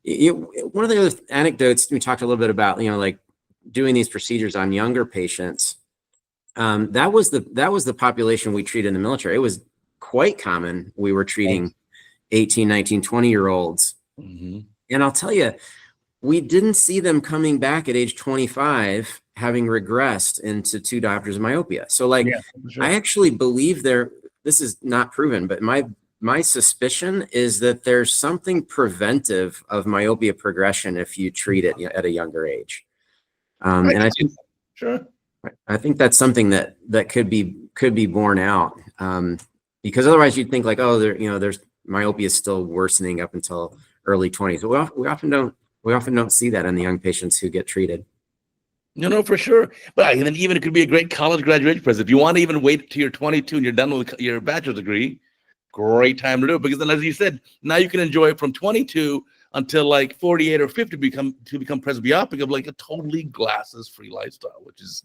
B: one of the other anecdotes we talked a little bit about, like doing these procedures on younger patients. That was the population we treat in the military. It was quite common. We were treating 18, 19, 20-year-olds.
A: Mm-hmm.
B: And I'll tell you, we didn't see them coming back at age 25 having regressed into 2 diopters of myopia. So, like,
A: Sure.
B: I actually believe this is not proven, but my suspicion is that there's something preventive of myopia progression if you treat it at a younger age. And I think that's something that could be borne out. Because otherwise you'd think like, oh, there's myopia is still worsening up until early 20s. But we often don't see that in the young patients who get treated.
A: For sure. But then even it could be a great college graduation present. If you want to even wait till you're 22 and you're done with your bachelor's degree, great time to do it. Because then, as you said, now you can enjoy it from 22 until like 48 or 50 to become presbyopic of like a totally glasses-free lifestyle, which is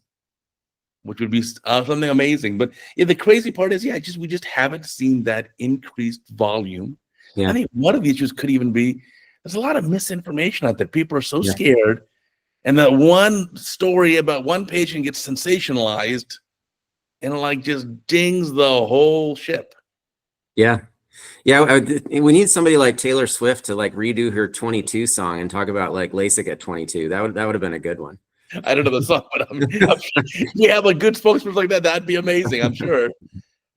A: which would be something amazing. But yeah, the crazy part is, we just haven't seen that increased volume.
B: Yeah.
A: I think one of the issues could even be there's a lot of misinformation out there. People are so
B: Yeah.
A: scared, and that one story about one patient gets sensationalized, and like just dings the whole ship.
B: Yeah. Yeah, we need somebody like Taylor Swift to like redo her 22 song and talk about like LASIK at 22. That would have been a good one.
A: I don't know the song, but I'm sure we have a good spokesperson like that. That'd be amazing, I'm sure.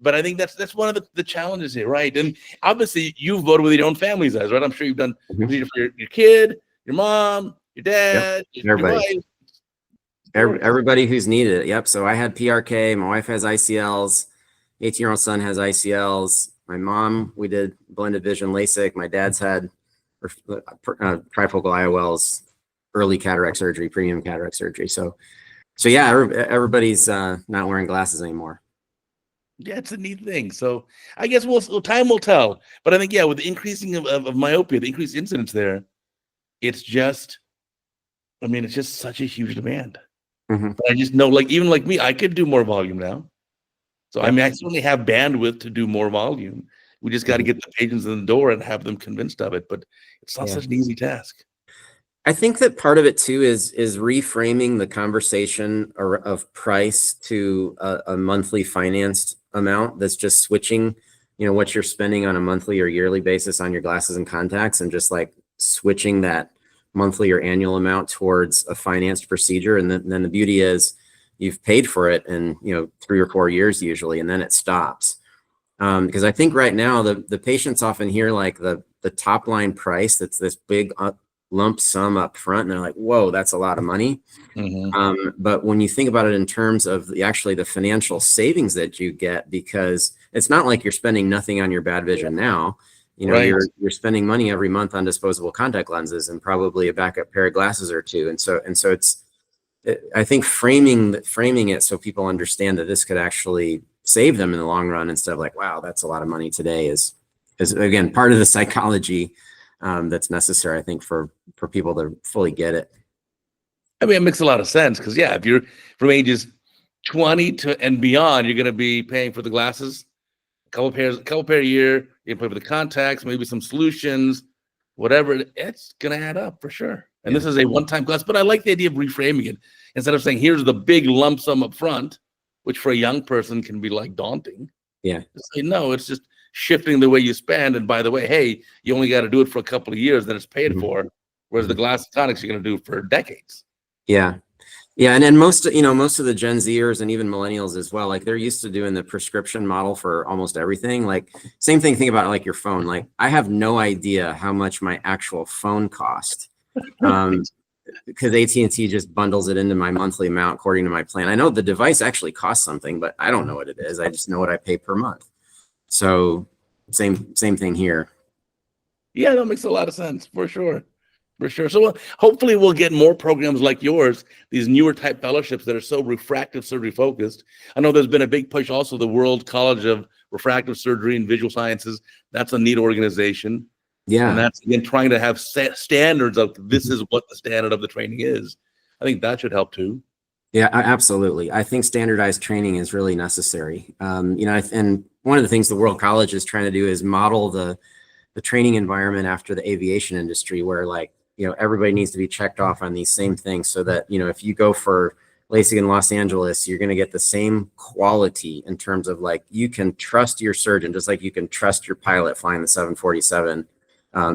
A: But I think that's one of the challenges here, right? And obviously, you voted with your own family's eyes, right? I'm sure you've done procedure for your kid, your mom, your dad, your wife.
B: Everybody who's needed it. Yep. So I had PRK. My wife has ICLs. 18-year-old son has ICLs. My mom, we did blended vision LASIK. My dad's had trifocal IOLs, early cataract surgery, premium cataract surgery. So yeah, everybody's not wearing glasses anymore.
A: Yeah, it's a neat thing. So I guess time will tell. But I think, with the increasing of myopia, the increased incidence there, it's just such a huge demand.
B: Mm-hmm.
A: But I just know, even like me, I could do more volume now. So I certainly have bandwidth to do more volume. We just got to get the patients in the door and have them convinced of it. But it's not such an easy task.
B: I think that part of it too is reframing the conversation of price to a monthly financed amount that's just switching, what you're spending on a monthly or yearly basis on your glasses and contacts, and just like switching that monthly or annual amount towards a financed procedure. And then the beauty is you've paid for it in 3 or 4 years usually, and then it stops. Because I think right now the patients often hear like the top line price that's this big lump sum up front, and they're like, whoa, that's a lot of money.
A: Mm-hmm.
B: But when you think about it in terms of the financial savings that you get, because it's not like you're spending nothing on your bad vision now,
A: Right.
B: you're spending money every month on disposable contact lenses and probably a backup pair of glasses or two. And so I think framing it so people understand that this could actually save them in the long run, instead of like, wow, that's a lot of money today, is again part of the psychology that's necessary, I think, for people to fully get it.
A: I mean, it makes a lot of sense because, if you're from ages 20 and beyond, you're going to be paying for the glasses, a couple pair a year. You pay for the contacts, maybe some solutions, whatever. It's going to add up for sure. And this is a one-time class, but I like the idea of reframing it instead of saying, here's the big lump sum up front, which for a young person can be like daunting.
B: Yeah.
A: To say, no, it's just shifting the way you spend. And by the way, hey, you only got to do it for a couple of years, then it's paid for. Whereas the glass contacts you're going to do for decades.
B: Yeah. Yeah. And then most of the Gen Zers and even millennials as well, like they're used to doing the prescription model for almost everything. Like same thing, think about like your phone. Like I have no idea how much my actual phone cost. Because AT&T just bundles it into my monthly amount according to my plan. I know the device actually costs something, but I don't know what it is. I just know what I pay per month. So same thing here.
A: Yeah, that makes a lot of sense for sure. For sure. So hopefully we'll get more programs like yours, these newer type fellowships that are so refractive surgery focused. I know there's been a big push also, the World College of Refractive Surgery and Visual Sciences. That's a neat organization.
B: Yeah.
A: And that's, again, trying to have standards of this is what the standard of the training is. I think that should help too.
B: Yeah, absolutely. I think standardized training is really necessary. And one of the things the World College is trying to do is model the training environment after the aviation industry, where everybody needs to be checked off on these same things, so that, if you go for LASIK in Los Angeles, you're going to get the same quality in terms of like, you can trust your surgeon, just like you can trust your pilot flying the 747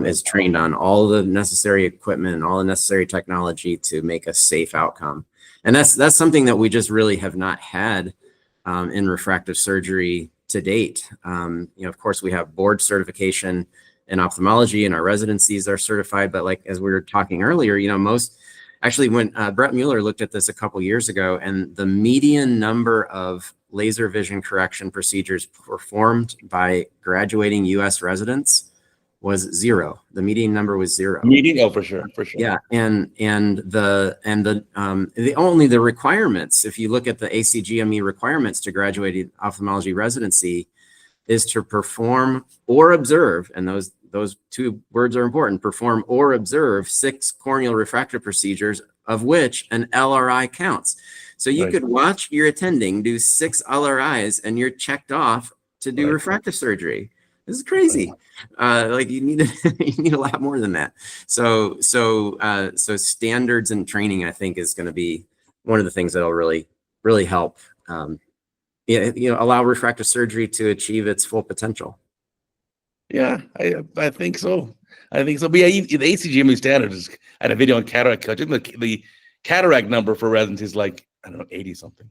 B: is trained on all the necessary equipment and all the necessary technology to make a safe outcome. And that's something that we just really have not had in refractive surgery to date. Of course, we have board certification in ophthalmology, and our residencies are certified. But like, as we were talking earlier, when Brett Mueller looked at this a couple years ago, and the median number of laser vision correction procedures performed by graduating U.S. residents was 0. The median number was 0.
A: Oh, for sure.
B: Yeah, and the only the requirements, if you look at the ACGME requirements to graduate ophthalmology residency, is to perform or observe, and those two words are important, perform or observe 6 corneal refractive procedures, of which an LRI counts. So you
A: Right.
B: could watch your attending do 6 LRIs and you're checked off to do refractive surgery. This is crazy. Like you need you need a lot more than that. So standards and training, I think, is going to be one of the things that'll really help. Allow refractive surgery to achieve its full potential.
A: Yeah, I think so. I think so. But yeah, the ACGME standard is. I had a video on CataractCoach. I think the cataract number for residency is like, I don't know, 80 something.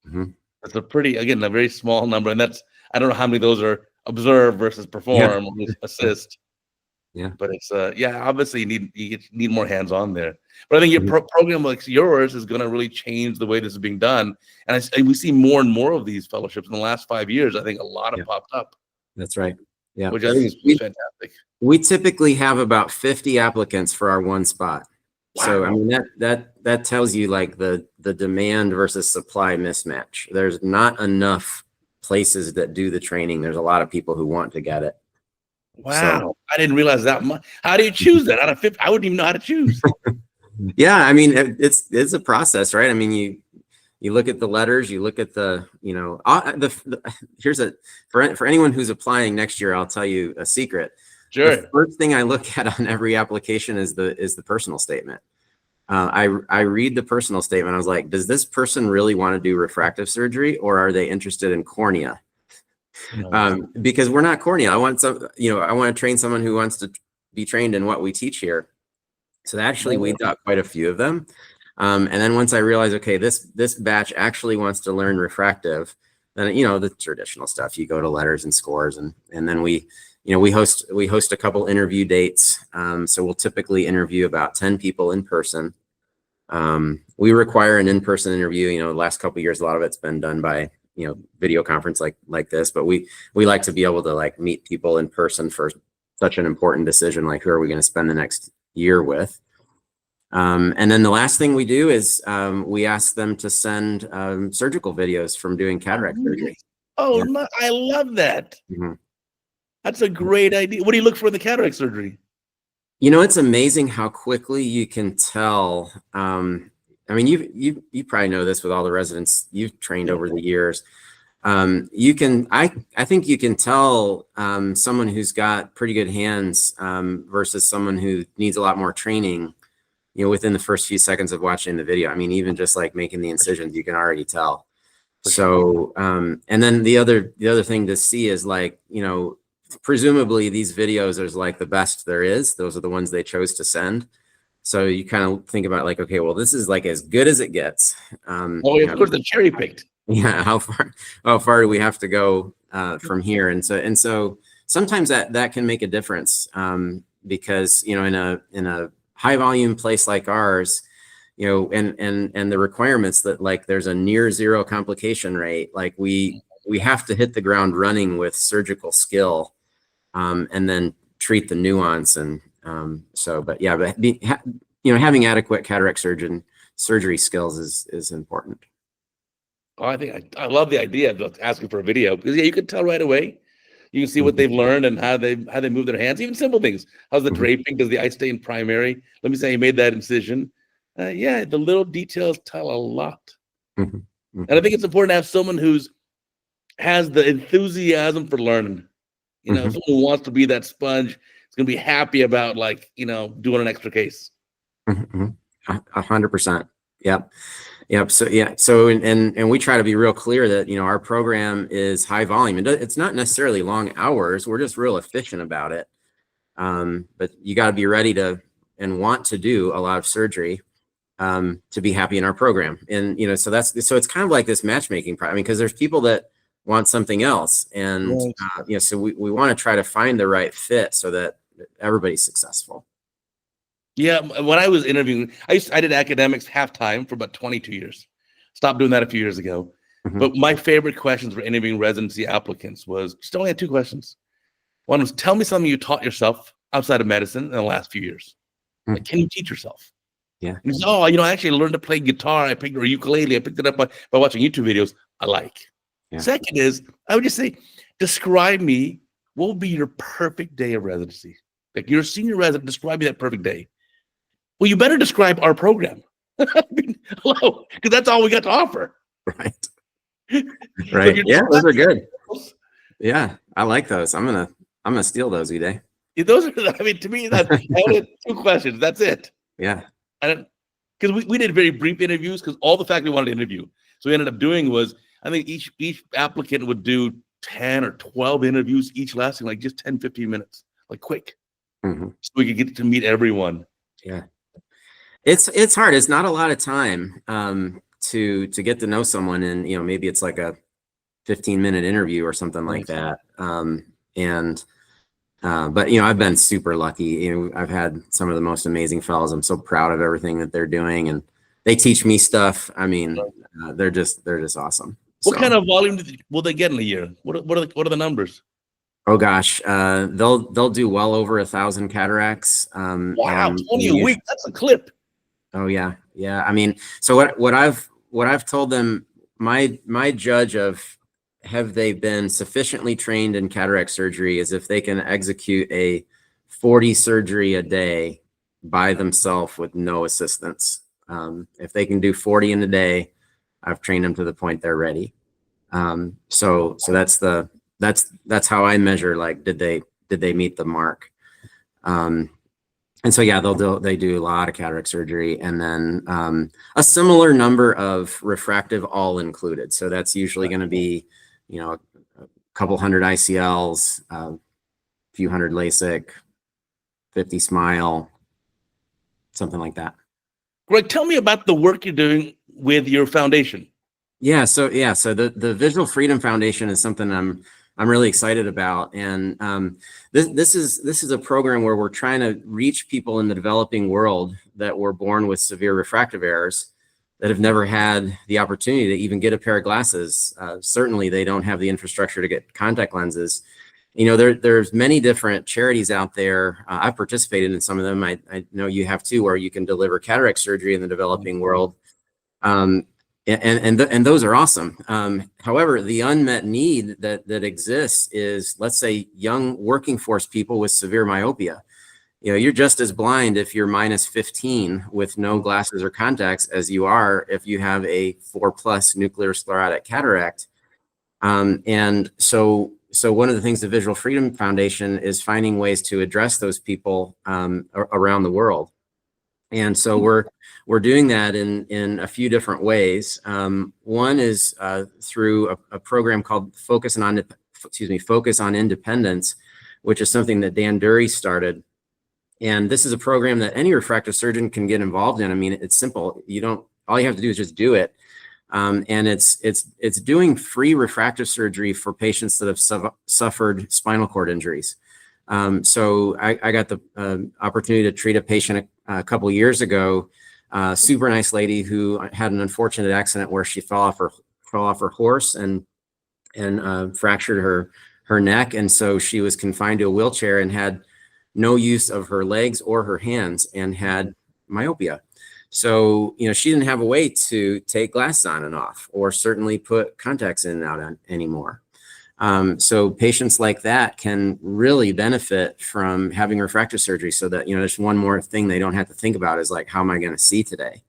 B: Mm-hmm.
A: That's a very small number, and that's, I don't know how many of those are observe versus perform or assist.
B: Yeah.
A: But it's obviously you need more hands on there. But I think your program like yours is going to really change the way this is being done. And we see more and more of these fellowships in the last 5 years. I think a lot have popped up.
B: That's right. Yeah.
A: Which I think is fantastic.
B: We typically have about 50 applicants for our one spot. Wow. So I mean that tells you like the demand versus supply mismatch. There's not enough places that do the training. There's a lot of people who want to get it.
A: Wow. So, I didn't realize that much. How do you choose that? Out of 50, I wouldn't even know how to choose.
B: Yeah, I mean it's a process, right? I mean you look at the letters, you look at the, here's for anyone who's applying next year, I'll tell you a secret.
A: Sure.
B: The first thing I look at on every application is the personal statement. I read the personal statement. I was like, does this person really want to do refractive surgery, or are they interested in cornea? Because we're not cornea. I want to train someone who wants to be trained in what we teach here. So that actually weeded out quite a few of them. And then once I realized, okay, this batch actually wants to learn refractive, then the traditional stuff. You go to letters and scores, and then we host a couple interview dates. So we'll typically interview about 10 people in person. We require an in-person interview. The last couple of years, a lot of it's been done by video conference like this, but we like to be able to like meet people in person for such an important decision, like who are we going to spend the next year with. And then the last thing we do is we ask them to send surgical videos from doing cataract surgery.
A: Oh, yeah. I love that. Mm-hmm. That's a great idea. What do you look for in the cataract surgery?
B: It's amazing how quickly you can tell. I mean, you probably know this with all the residents you've trained over the years. I think you can tell someone who's got pretty good hands versus someone who needs a lot more training, within the first few seconds of watching the video. I mean, even just like making the incisions, you can already tell. So, and then the other thing to see is like, presumably these videos are like the best there is. Those are the ones they chose to send. So you kind of think about like, okay, well, this is like as good as it gets.
A: Of course, the cherry picked.
B: Yeah, how far do we have to go from here? And so sometimes that can make a difference because in a high volume place like ours, and the requirements that like there's a near zero complication rate, like we have to hit the ground running with surgical skill, and then treat the nuance. And having adequate cataract surgery skills is important.
A: Oh, I think I love the idea of asking for a video because you can tell right away. You can see what they've learned and how they move their hands, even simple things. How's the draping? Does the eye stay in primary? Let me say you made that incision. The little details tell a lot. And I think it's important to have someone has the enthusiasm for learning. Someone who wants to be that sponge is going to be happy about doing an extra case.
B: 100%. Yep. So and we try to be real clear that our program is high volume, and it's not necessarily long hours. We're just real efficient about it. But you got to be ready to and want to do a lot of surgery to be happy in our program. And so it's kind of like this matchmaking problem, because there's people that want something else, and so we want to try to find the right fit so that everybody's successful.
A: Yeah, when I was interviewing, I did academics half-time for about 22 years. Stopped doing that a few years ago. But my favorite questions for interviewing residency applicants was just only had two questions. One was, tell me something you taught yourself outside of medicine in the last few years. Like, can you teach yourself? Yeah. And he said, I actually learned to play guitar. Or ukulele. I picked it up by watching YouTube videos I like. Yeah. Second is, I would just say, describe me, what would be your perfect day of residency? Like, you're a senior resident, describe me that perfect day. Well, you better describe our program. I mean, hello, because that's all we got to offer.
B: Right.
A: So
B: Right.
A: you're
B: Yeah,
A: doing
B: those are good.
A: that.
B: Yeah, I like those. I'm gonna steal those, Uday.
A: Yeah, those are, I mean, to me, that I only had 2 questions. That's it.
B: Yeah.
A: And because we did very brief interviews because all the faculty wanted to interview. So we ended up doing was, I think each applicant would do 10 or 12 interviews, each lasting like just 10, 15 minutes, like quick.
B: Hmm.
A: So we could get to meet everyone.
B: Yeah. It's hard. It's not a lot of time to get to know someone, and maybe it's like a 15-minute interview or something like that. And but I've been super lucky. I've had some of the most amazing fellows. I'm so proud of everything that they're doing, and they teach me stuff. I mean, they're just awesome.
A: What
B: So,
A: kind of volume will they get in a year? What are the numbers?
B: oh gosh, they'll do well over 1,000 cataracts.
A: Wow, 20 a week. That's a clip.
B: Oh yeah. I mean, so what I've told them, my judge of have they been sufficiently trained in cataract surgery is if they can execute a 40 surgery a day by themselves with no assistance. If they can do 40 in a day, I've trained them to the point they're ready. So that's how I measure, like, did they meet the mark? And so, yeah, they do a lot of cataract surgery, and then a similar number of refractive, all included. So that's usually going to be, a couple hundred ICLs, a few hundred LASIK, 50 SMILE, something like that.
A: Greg, tell me about the work you're doing with your foundation.
B: Yeah. So the Visual Freedom Foundation is something I'm really excited about, and this is a program where we're trying to reach people in the developing world that were born with severe refractive errors that have never had the opportunity to even get a pair of glasses. Certainly, they don't have the infrastructure to get contact lenses. There's many different charities out there. I've participated in some of them. I know you have too, where you can deliver cataract surgery in the developing world. And those are awesome. However, the unmet need that exists is, let's say, young working force people with severe myopia. You're just as blind if you're minus 15 with no glasses or contacts as you are if you have a 4+ nuclear sclerotic cataract. And so one of the things the Visual Freedom Foundation is finding ways to address those people around the world. And so we're doing that in a few different ways. One is through a program called Focus on Independence, which is something that Dan Dury started. And this is a program that any refractive surgeon can get involved in. I mean, it's simple. All you have to do is just do it. And it's doing free refractive surgery for patients that have suffered spinal cord injuries. So I got the opportunity to treat a patient a couple years ago, super nice lady who had an unfortunate accident where she fell off her horse and fractured her neck. And so she was confined to a wheelchair and had no use of her legs or her hands and had myopia. So, she didn't have a way to take glasses on and off, or certainly put contacts in and out anymore. So patients like that can really benefit from having refractive surgery, so that, there's one more thing they don't have to think about is, like, how am I going to see today?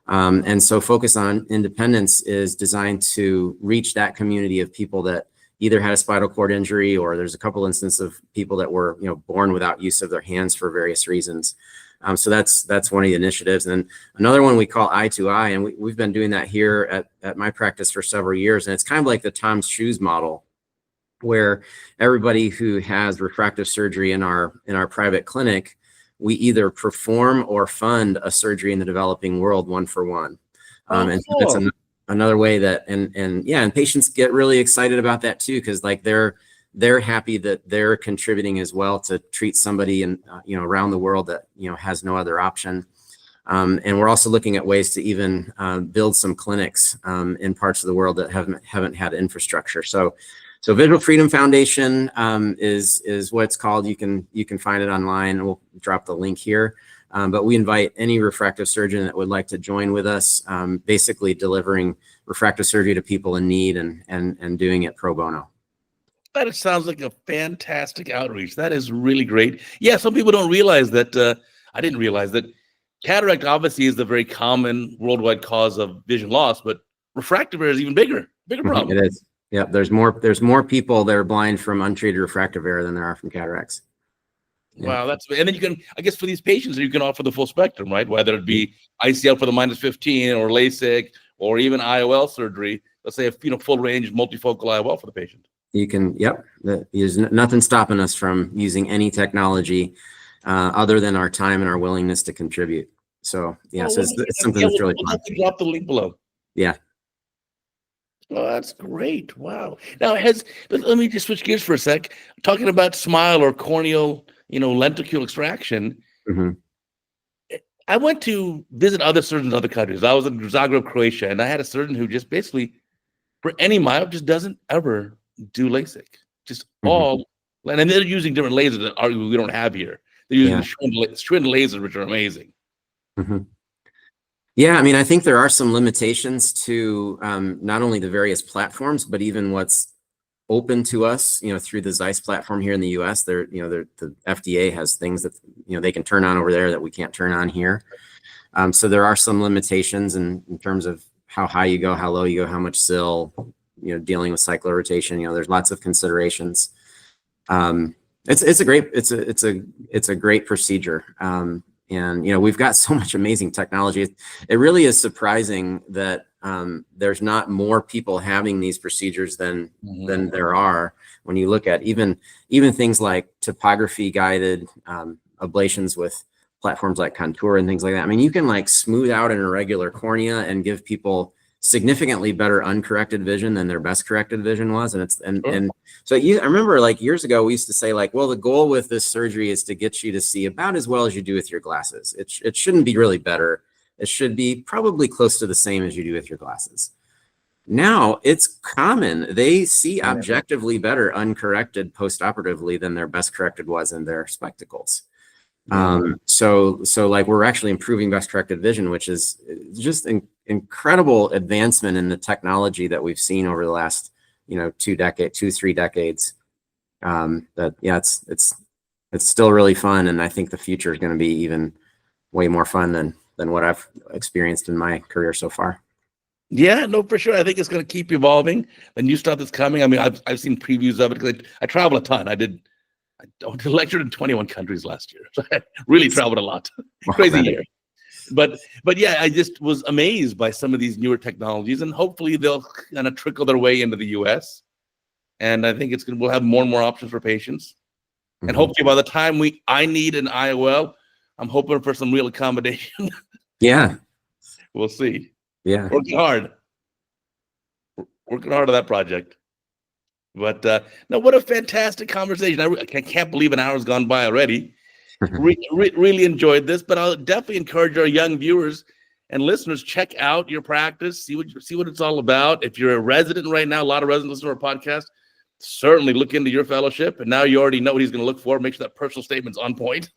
B: And so Focus on Independence is designed to reach that community of people that either had a spinal cord injury, or there's a couple instances of people that were, born without use of their hands for various reasons. So that's one of the initiatives. And another one we call Eye to Eye, and we've been doing that here at my practice for several years. And it's kind of like the Tom's Shoes model, where everybody who has refractive surgery in our private clinic, we either perform or fund a surgery in the developing world 1-for-1. And so that's another way that, and patients get really excited about that too, because, like, they're happy that they're contributing as well to treat somebody around the world that has no other option. And we're also looking at ways to even build some clinics in parts of the world that haven't had infrastructure. So Visual Freedom Foundation is what it's called. You can find it online. We'll drop the link here. But we invite any refractive surgeon that would like to join with us, basically delivering refractive surgery to people in need and doing it pro bono.
A: That sounds like a fantastic outreach. That is really great. Yeah, some people don't realize that. I didn't realize that cataract obviously is the very common worldwide cause of vision loss, but refractive error is even bigger problem.
B: It is. Yeah, there's more people that are blind from untreated refractive error than there are from cataracts.
A: Wow, and then you can, I guess, for these patients, you can offer the full spectrum, right? Whether it be ICL for the -15 or LASIK or even IOL surgery. Let's say a full range multifocal IOL for the patient.
B: You can, there's nothing stopping us from using any technology other than our time and our willingness to contribute. So so it's something that's really fun.
A: Drop the link below.
B: Yeah.
A: Oh, that's great. Wow. Now, let me just switch gears for a sec. Talking about SMILE or corneal, lenticule extraction. I went to visit other surgeons in other countries. I was in Zagreb, Croatia, and I had a surgeon who just basically, for any myope, just doesn't ever do LASIK. Just all, and they're using different lasers that arguably we don't have here. They're using the Schwinn lasers, which are amazing.
B: Yeah, I mean, I think there are some limitations to not only the various platforms, but even what's open to us, through the Zeiss platform here in the U.S. The FDA has things that they can turn on over there that we can't turn on here. So there are some limitations in terms of how high you go, how low you go, how much SIL, dealing with cyclorotation. There's lots of considerations. It's a great procedure. And we've got so much amazing technology. It really is surprising that there's not more people having these procedures than there are. When you look at even things like topography guided ablations with platforms like Contour and things like that. I mean, you can like smooth out an irregular cornea and give people significantly better uncorrected vision than their best corrected vision was. And so I remember like years ago, we used to say like, well, the goal with this surgery is to get you to see about as well as you do with your glasses. It shouldn't be really better. It should be probably close to the same as you do with your glasses. Now it's common. They see objectively better uncorrected postoperatively than their best corrected was in their spectacles. So like we're actually improving best corrected vision, which is just an incredible advancement in the technology that we've seen over the last, 2-3 decades. It's still really fun. And I think the future is going to be even way more fun than what I've experienced in my career so far.
A: Yeah, no, for sure. I think it's going to keep evolving. The new stuff that's coming. I mean, I've seen previews of it because I travel a ton. I lectured in 21 countries last year. So I really traveled a lot. Crazy year. But yeah, I just was amazed by some of these newer technologies, and hopefully they'll kind of trickle their way into the US. And I think we'll have more and more options for patients. And hopefully by the time I need an IOL, I'm hoping for some real accommodation.
B: Yeah.
A: We'll see.
B: Yeah.
A: Working hard on that project. But no, what a fantastic conversation. I can't believe an hour's gone by already. Really enjoyed this, but I'll definitely encourage our young viewers and listeners, check out your practice, see what it's all about. If you're a resident right now, a lot of residents listen to our podcast, certainly look into your fellowship. And now you already know what he's going to look for. Make sure that personal statement's on point.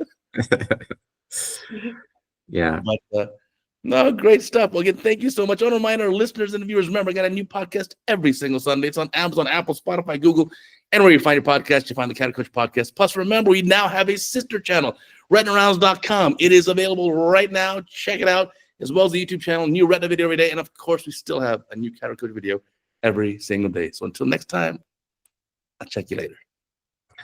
B: Yeah.
A: But, no, great stuff. Well, again, thank you so much. I want to remind our listeners and viewers, remember, I got a new podcast every single Sunday. It's on Amazon, Apple, Spotify, Google, anywhere you find your podcast, you find the CataractCoach podcast. Plus, remember, we now have a sister channel, retinarounds.com. It is available right now. Check it out, as well as the YouTube channel, new retina video every day. And, of course, we still have a new CataractCoach video every single day. So until next time, I'll check you later.